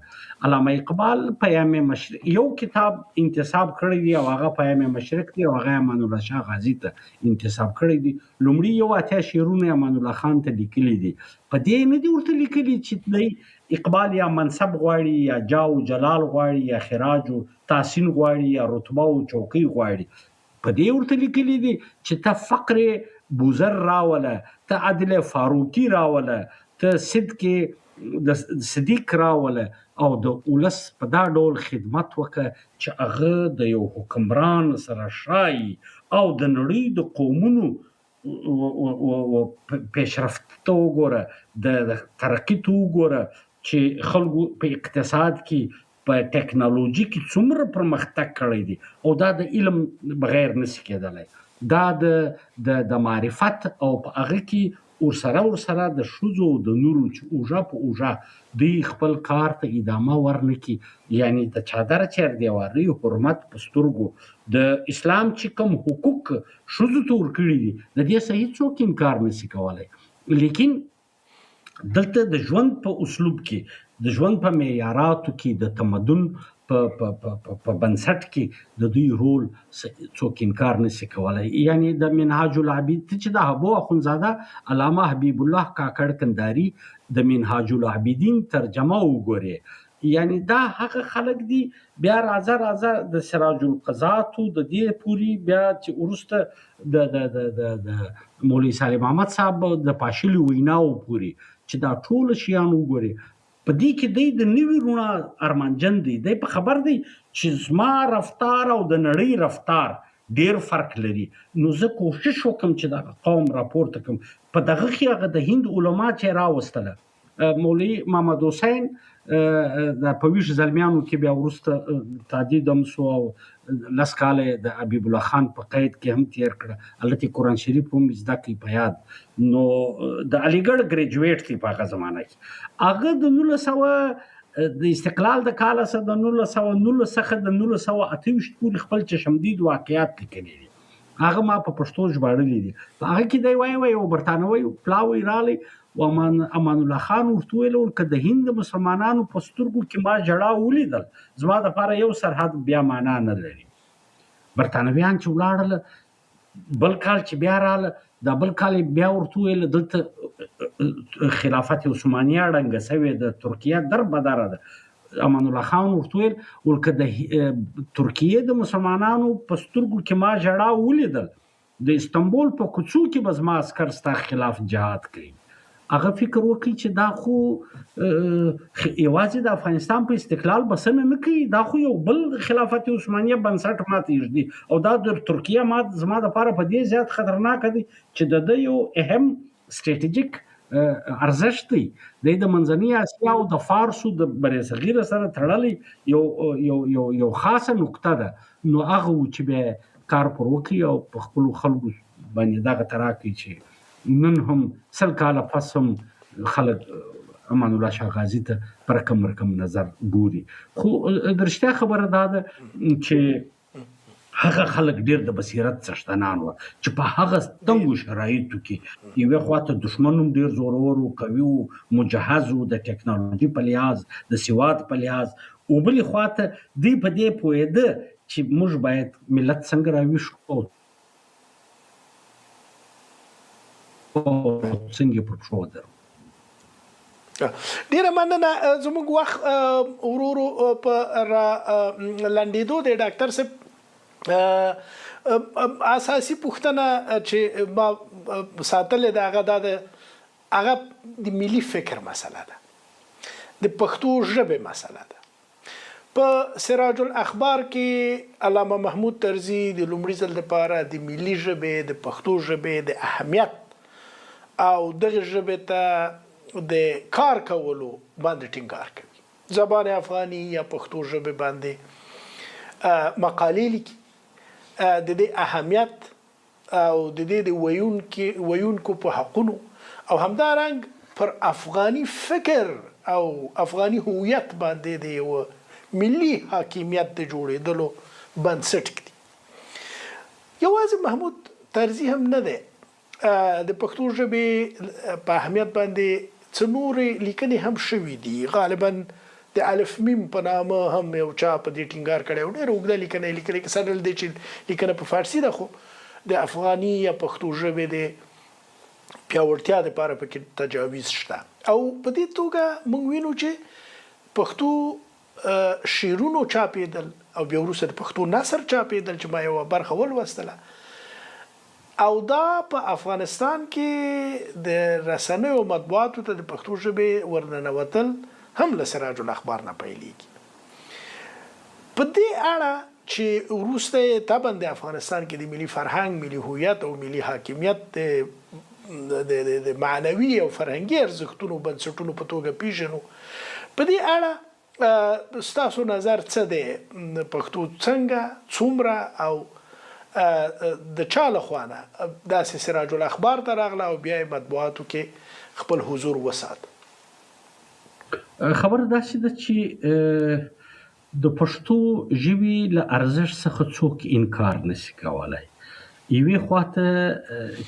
علامه اقبال پیام مشرق یو کتاب انتصاب کړی دی او هغه پیام مشرق دی او هغه امان الله شاه غازي ته انتصاب کړی دی. لومړی یو اتیا شعرونه امان الله خان ته لیکلي دي، په دې نه دي ورته لیکلي چې دی اقبال یا منصب غواړي یا جاو جلال غواړي یا خراج او تحسین غواړي یا رتبه او چوکۍ غواړي. په دې ورته لیکلي دي چې ته فقر بوزر راوله، ته عدل فاروقي راوله، ته صدیق راوله او د ولس په دا ډول خدمت وکړه چې هغه د یو حکمران سره شایي او د نړۍ د قومونو پیشرفت ته وګوره، د ترقي ته وګوره چې خلکو په اقتصاد کې په ټکنالوژي کې څومره پرمختګ کړی دی، او دا د علم بغیر نشي کېدلی. دا د معرفت او په هغه کې ورسره د ښځو د نورو چې اوژه په اوژه دوی خپل کار ته ادامه ورنکي، یعنی د چادر چاردیواري حرمت په سترګو د اسلام چې کوم حقوق ښځو ته ورکړي دي د دې صحیح څوک انکار نشي کولی. لیکن دلته د ژوند په اسلوب کې، د ژوند په معیاراتو کې، د تمدن په بنسټ کې د دوی رول څوک انکار نشي کولی. یعنی د منهاج العابدین چې د احبو اخونزاده علامه حبیب الله کاکړ کندهاري د منهاج العابدین ترجمه وګورئ، یعنی دا هغه خلک دي. بیا راځه د سراج القضاتو د دې پوری بیا چې وروسته د مولوي سالم احمد صاحب د پاشلي ویناو پوری چې دا ټول شیان وګورئ. په دې کې دی د نوي روڼا ارمانجن دی په خبر دی چې زما رفتار او د نړۍ رفتار ډیر فرق لري. نو زه کوشش وکم چې دا قوم راپورته کم. په دغه کې هغه د هند علما چې راوستله، مولوي محمد حسین د پویش زلمیانو کې بیا وروسته تعدید هم سو او لس کاله د حبیب الله خان په قید کې هم تیر کړه، البته قرآن شریف هم زده کړي په یاد. نو د علیګړ ګریجویټ دی په هغه زمانه کې. هغه د 1900 د استقلال د کال سره د 1919 څخه د 1928 پورې خپل چشمدید واقعیات لیکلي دي. هغه ما په پښتو ژباړلي دي. په هغه کې دی وایي او برتانوي پلاوی رالی و امان الله خان ورته ویل که د هند مسلمانانو په سترګو کې ما جړا ولیدل، زما دپاره یو سرحد بیا معنا نه لري. برتانویان چې ولاړل بل کال چې بیا راله د بل کال بیا ورته ویل دلته خلافت عثمانیه ړنګه شوې د ترکیه دربدره ده امان الله خان ورته ویل ولکه د ترکیه د مسلمانانو په سترګو کې ما ژړا ولیدل د استنبول په کوڅو کې به زما عسکر ستا خلاف جهاد کوي هغه فکر وکړي چې دا خو یوازې د افغانستان په استقلال بسنه نه کوي دا خو یو بل خلافت عثمانیه بنسټ ماته یږدي او دا د ترکیه مات زما دپاره په دې زیات خطرناک دی چې د یو اهم سټریټیجیک ارزښت دی د منځنۍ اسیا او د فارسو د برې صغیره سره تړلی یو خاصه نقطه ده نو هغه و چې بیا کار پر وکړي او په خپلو خلکو باندې دغه ته راکړي چې نن هم 100 کاله پس هم خلک امان الله شاه غازي ته په رقم نظر ګوري خو د رښتیا خبره دا ده چې هغه خلک ډېر د بصیرت څښتنان وو چې په هغه تنګو شرایطو کې یوې خواته دښمن هم ډېر زورور و قوي و مجهز و د ټکنالوژي په لحاظ د سواد په لحاظ او بلې خواته دوی په دې پوهېده چې موږ باید ملت څنګه راویښ کړو څنګه پر پښو ودرو ډیره مننه زموږ وخت ورو په را لنډېدو دی ډاکټر صاحب اساسي پوښتنه چې ما ساتلې ده هغه دا هغه د ملي فکر مسله ده د پښتو ژبې مسله ده په سراج الاخبار کې علامه محمود طرزي د لومړي ځل لپاره د ملي ژبې د پښتو ژبې د اهمیت او دغه ژبې ته د کار کولو باندې ټینګار کوي زبان افغاني یا پښتو ژبې باندې مقالې لیکي د دې اهمیت او د دې د ویونکو په حقونو او همدارنګ پر افغاني فکر او افغاني هویت باندې د یو ملي حاکمیت د جوړېدلو بنسټ کړي یوازې محمود طرزي هم نه دی د پښتو ژبې په اهمیت باندې څه نورې لیکنې هم شوي دي غالبا د الف میم په نامه هم یو چا په دې ټینګار کړی او ډېره اوږده لیکنه یې لیکلې که سره دی چې لیکنه په فارسي ده خو د افغاني یا پښتو ژبې د پیاوړتیا دپاره پکې تجاویز شته او په دې توګه موږ وینو چې پښتو شعرونو چاپېدل او بیا وروسته د پښتو نثر چاپېدل چې ما یوه برخه ولوستله او دا په افغانستان کې د رسنیو مطبوعاتو ته د پښتو ژبې ورننوتل هم له سراج الاخبار نه پیلېږي په دې اړه چې وروسته طبعا د افغانستان کې د ملي فرهنګ ملي هویت او ملي حاکمیت د معنوي او فرهنګي ارزښتونو بنسټونو په توګه پیژنو په دې اړه ستاسو نظر څه دی پښتو څنګه څومره او د چا لخوا نه داسې سراج الاخبار ته راغله او بیا یې مطبوعاتو کې خپل حضور وسات خبره داسې ده چې د پښتو ژبې له ارزښت څخه څوک انکار نشي کولی یوې خواته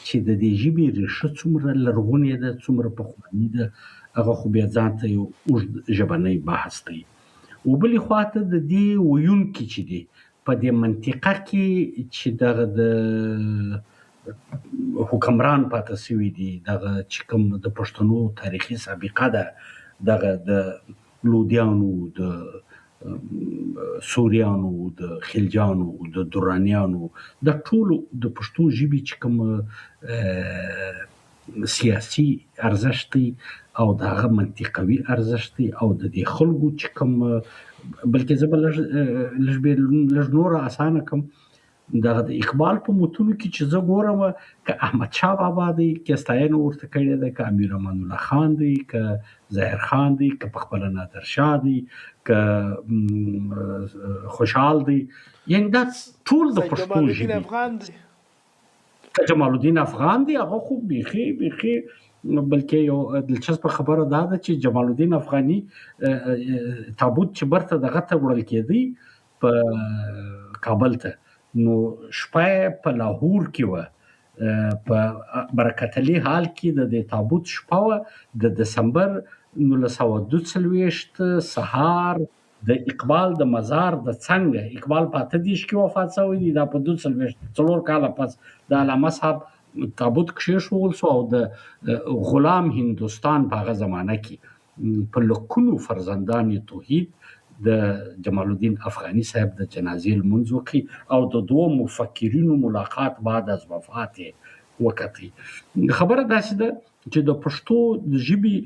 چې د دې ژبې ریښه څومره لرغونې ده څومره پخواني ده هغه خو بیا ځان ته یو اوږد ژبنی بحث دی او بلې خواته د دې ویونکي چې دي په دې منطقه کې چې دغه د حکمران پاته شوي دي دغه چې کوم د پښتنو تاریخي سابقه ده دغه د لودیانو د سوریانو د خلجانو د درانیانو د ټولو د پښتو ژبې چې کوم سیاسي ارزښت دی او د هغه منطقوي ارزښت دی او د دې خلکو چې کوم بلکې زه به لږ نوره اسانه کړم دغه د اقبال په متونو کې چې زه ګورم که احمدشاه بابا دی که ستاینه ورته کړې ده که امیر امان الله خان دی که ظاهر خان دی که پخپله نادر شاه دی که خوشحال دی یعنی دا ټول د پښتو ژبې که جمال الدین افغان دی هغه خو بیخي بلکې یو دلچسپه خبره دا ده چې جمال الدین افغاني تابوت چې برته دغه ته وړل کېدی په کابل ته نو شپه په لاهور کې وه په برکت علي حال کې د دې تابوت شپه وه د دسمبر 1942 سهار د اقبال د مزار د څنګه اقبال په 28 کې وفات شوی دی دا په 4 کاله پس د علامه صاحب تابوت کښېښوول شو او د غلام هندوستان په هغه زمانه کې په لکونو فرزندان توحید د جمال الدین افغاني صاحب د جنازې لمونځ وکړي او د دوو مفکرینو ملاقات بعد از وفات یې وکړي. خبره داسې ده چې د پښتو د ژبې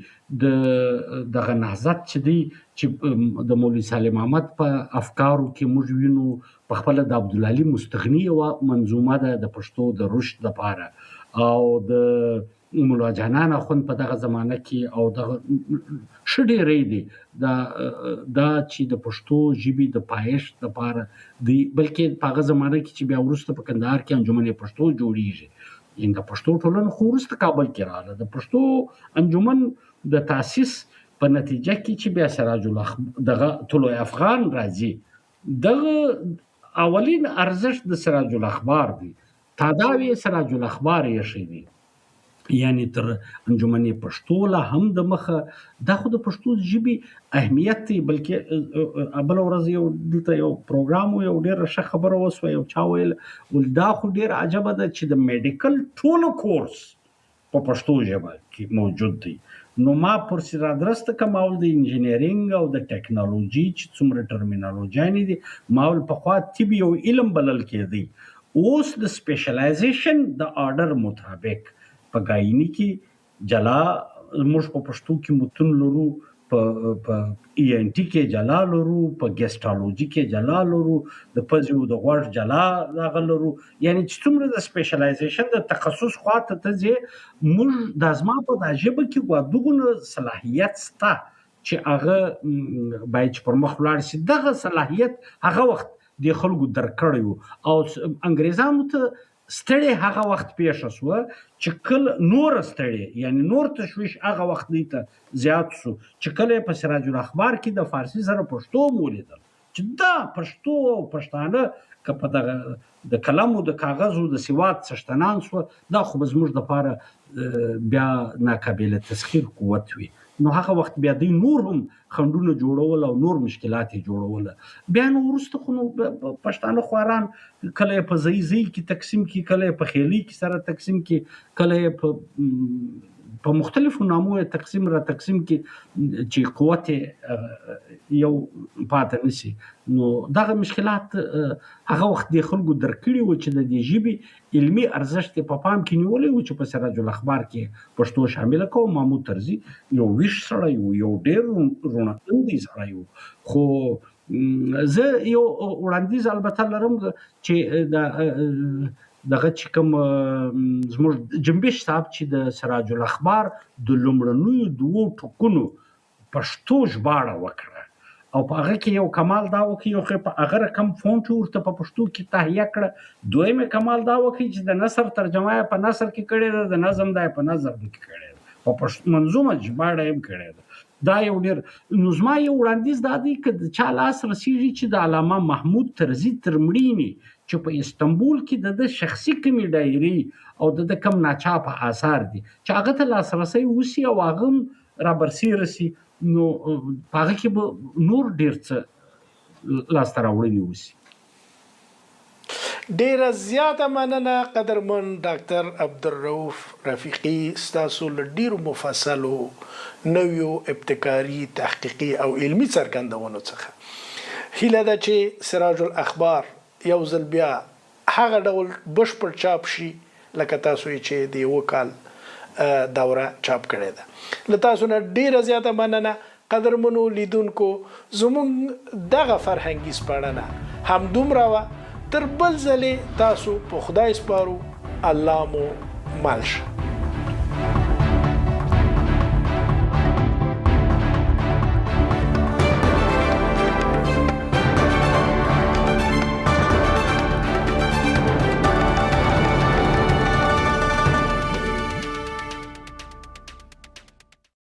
دغه نهضت چې دی چې د مولوي صالح محمد په افکارو کې موږ وینو، په خپله د عبدالعلي مستغني یوه منظومه ده د پښتو د رشد لپاره، او د ملا جانان اخوند په دغه زمانه کې او دغه ښه ډېری دی دا چې د پښتو ژبې د پایښت لپاره دی، بلکې په هغه زمانه کې چې بیا وروسته په کندهار کې انجمن پښتو جوړیږي. د پښتو ټولنه خو وروسته کابل کې راغله. د پښتو انجمن د تاسیس په نتیجه کې چې بیا سراج دغه طلوع افغان راځي، دغه اولین ارزښت د سراج الاخبار دی. تاداوی سراج الاخبار یې ښه دی، یعنی تر انجمن پښتو لا هم د مخه دا خو د پښتو ژبې اهمیت دی. بلکې بل ورځ یو دلته یو پروګرام و، یو ډېره ښه خبره وسوه، یو چا ویل دا خو ډېر عجبه ده چې د میډیکل ټولو کورس په پښتو ژبه کې موجود دی. نو ما پرسې رادرسته کمول د انجینرینګ او د ټیکنالوژي چې څومره ټرمینالوجیانې دي، ما ویل پخوا طب یو علم بلل کېدی، اوس د سپیشلایزیشن د آرډر مطابق په ګایني کې جلا، موږ په پښتو کې متون لرو، په ای ان ټي کې جلا لرو، په ګیسټالوجي کې جلا لرو، د پزې او د غوږ جلا دغه لرو. یعنی چې څومره د سپیشلایزیشن د تخصص خواته ته ځې، موږ د زما په دا ژبه کې دغونه صلاحیت شته چې هغه باید چې پر مخ ولاړ شي. دغه صلاحیت هغه وخت د خلکو درکړی وو او انګریزانو ته ستړی هغه وخت پیښه شوه چې کله نور ستړی، یعنی نور تشویش هغه وخت دی ته زیات شو چې کله په سراج الاخبار کې د فارسي سره پښتو مولیدل چې دا پښتو او پښتانه که په دغه د قلم او د کاغذ او د سواد څښتنان شوه، دا خو به زموږ دپاره بیا ناقابل تسخیر قوت وي. نو هغه وخت بیا دوی نور هم خنډونه جوړول او نور مشکلات یې جوړول. بیا نو وروسته خو نو پښتانه خواران کله یې په ځای ځای کې تقسیم کړي، کله یې په خیلي کې سره تقسیم کړي، کله یې په مختلفو نامو یې تقسیم کړي چې قوت یو پاتې نشي. نو دغه مشکلات هغه وخت د خلکو درکړي وو چې د دې ژبې علمي ارزښت په پام کې نیولی وو چې په سراج الاخبار کې پښتو شامله کوو. محمود طرزي یو ویښ سړی وو، یو ډېر رڼاندی سړی وو. خو زه یو وړاندیز البته لرم چې دغه چې کوم زموږ جنبش صاحب چې د سراج الاخبار د لومړنیو دوو ټکونو پښتو ژباړه وکړه او په هغه کې یو کمال دا وکړي، یو په هغه رقم فونټ ورته په پښتو کې تهیه کړه. دویم کمال دا وکړي چې د نثر ترجمه یې په نثر کې کړې ده، د نظم دا یې په نظم کې کړې ده، په پښتو منظومه ژباړه یې کړې ده. دا یو ډېر نو زما یو وړاندیز دا دی که د چا لاس رسیږي چې د علامه محمود طرزي تر مړینې چې په استنبول کې د شخصي کمې ډایري او د کم ناچاپه آثار دي چې هغه ته لاسرسی وشي او هغه هم رابرسېره سي، نو په هغه کې به نور ډېر څه لاسته راوړنې وشي. ډیره زیاته مننه قدرمن ډاکټر عبدالرؤف رفیقي، ستاسو له ډیرو مفصلو نویو ابتکاري تحقیقي او علمي څرګندونو څخه. هیله ده چې سراج الاخبار یو ځل بیا هغه ډول بشپړ چاپ شي لکه تاسو چې د یو کال دوره چاپ کړې ده. له تاسو نه ډیره زیاته مننه قدرمنو لیدونکو. زموږ دغه فرهنګي سپړنه همدومره وه. تر بل ځلې تاسو په خدای سپارو. الله مو مل شه.